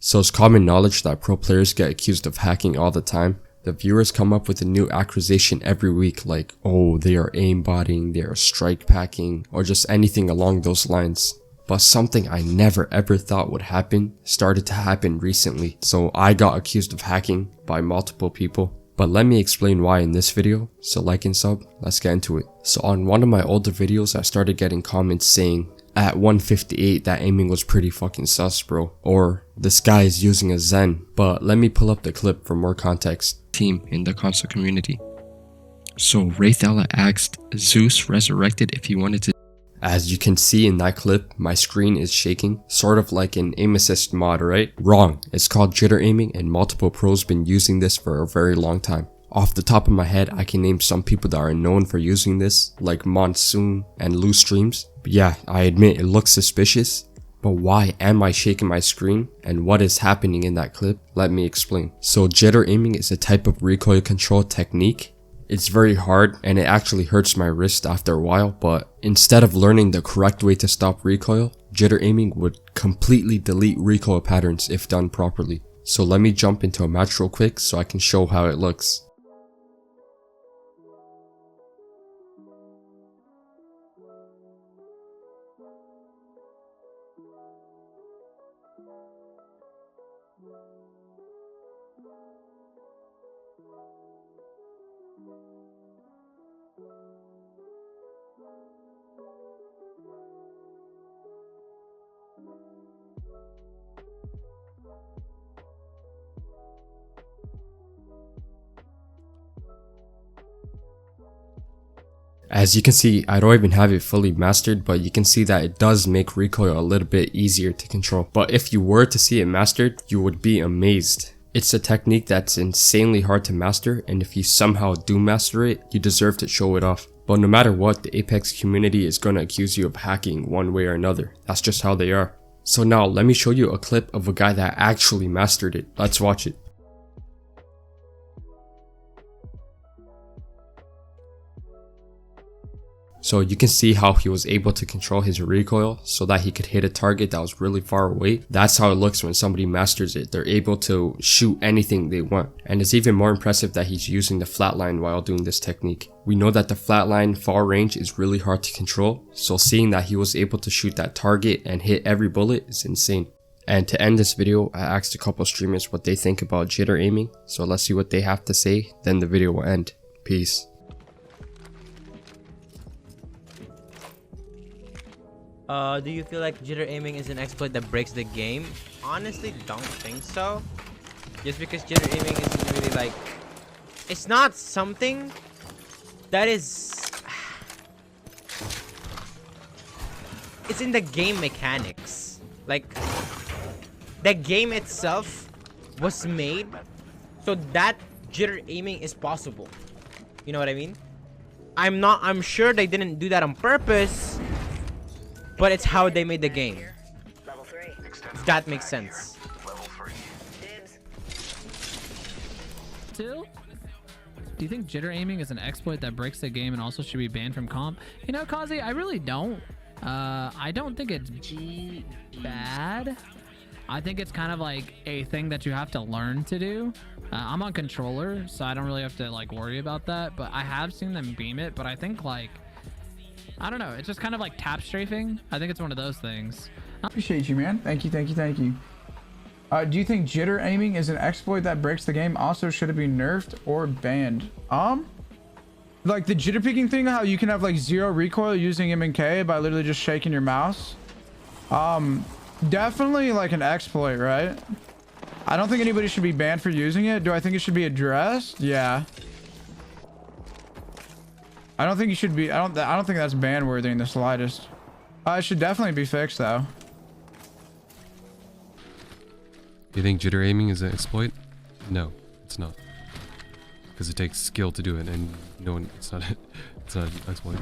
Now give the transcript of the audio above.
So it's common knowledge that pro players get accused of hacking all the time. The viewers come up with a new accusation every week like, oh, they are aimbotting, they are strike packing, or just anything along those lines. But something I never ever thought would happen started to happen recently, so I got accused of hacking by multiple people. But let me explain why in this video, so like and sub, let's get into it. So on one of my older videos I started getting comments saying, at 158 that aiming was pretty fucking sus bro, or this guy is using a Zen. But let me pull up the clip for more context. Team in the console community. So Wraithella asked Zeus Resurrected if he wanted to. As you can see in that clip, my screen is shaking, sort of like an aim assist mod, right? Wrong, it's called jitter aiming and multiple pros been using this for a very long time. Off the top of my head, I can name some people that are known for using this, like Monsoon and Loose Streams. But yeah, I admit it looks suspicious, but why am I shaking my screen and what is happening in that clip? Let me explain. So jitter aiming is a type of recoil control technique. It's very hard and it actually hurts my wrist after a while, but instead of learning the correct way to stop recoil, jitter aiming would completely delete recoil patterns if done properly. So let me jump into a match real quick so I can show how it looks. As you can see, I don't even have it fully mastered, but you can see that it does make recoil a little bit easier to control. But if you were to see it mastered, you would be amazed. It's a technique that's insanely hard to master, and if you somehow do master it, you deserve to show it off. But no matter what, the Apex community is going to accuse you of hacking one way or another. That's just how they are. So now let me show you a clip of a guy that actually mastered it. Let's watch it. So you can see how he was able to control his recoil so that he could hit a target that was really far away. That's how it looks when somebody masters it. They're able to shoot anything they want. And it's even more impressive that he's using the flatline while doing this technique. We know that the flatline far range is really hard to control, so seeing that he was able to shoot that target and hit every bullet is insane. And to end this video, I asked a couple streamers what they think about jitter aiming, so let's see what they have to say, then the video will end. Peace. Do you feel like jitter aiming is an exploit that breaks the game? Honestly, don't think so. Just because jitter aiming isn't really like... It's not something that is... It's in the game mechanics. Like, the game itself was made so that jitter aiming is possible. You know what I mean? I'm sure they didn't do that on purpose, but it's how they made the game. If that makes sense. Do you think jitter aiming is an exploit that breaks the game and also should be banned from comp? You know, Kauzey, I really don't. I don't think it's bad. I think it's kind of like a thing that you have to learn to do. I'm on controller, so I don't really have to like worry about that, but I have seen them beam it. But I think like, I don't know, it's just kind of like tap strafing. I think it's one of those things. Appreciate you, man. Thank you. Do you think jitter aiming is an exploit that breaks the game? Also, should it be nerfed or banned? Like the jitter peeking thing, how you can have like 0 recoil using M&K by literally just shaking your mouse. Definitely like an exploit, right? I don't think anybody should be banned for using it. Do I think it should be addressed? Yeah. I don't think you should be. I don't think that's ban worthy in the slightest. It should definitely be fixed though. Do you think jitter aiming is an exploit? No, it's not. Because it takes skill to do it, and no one. It's not an exploit.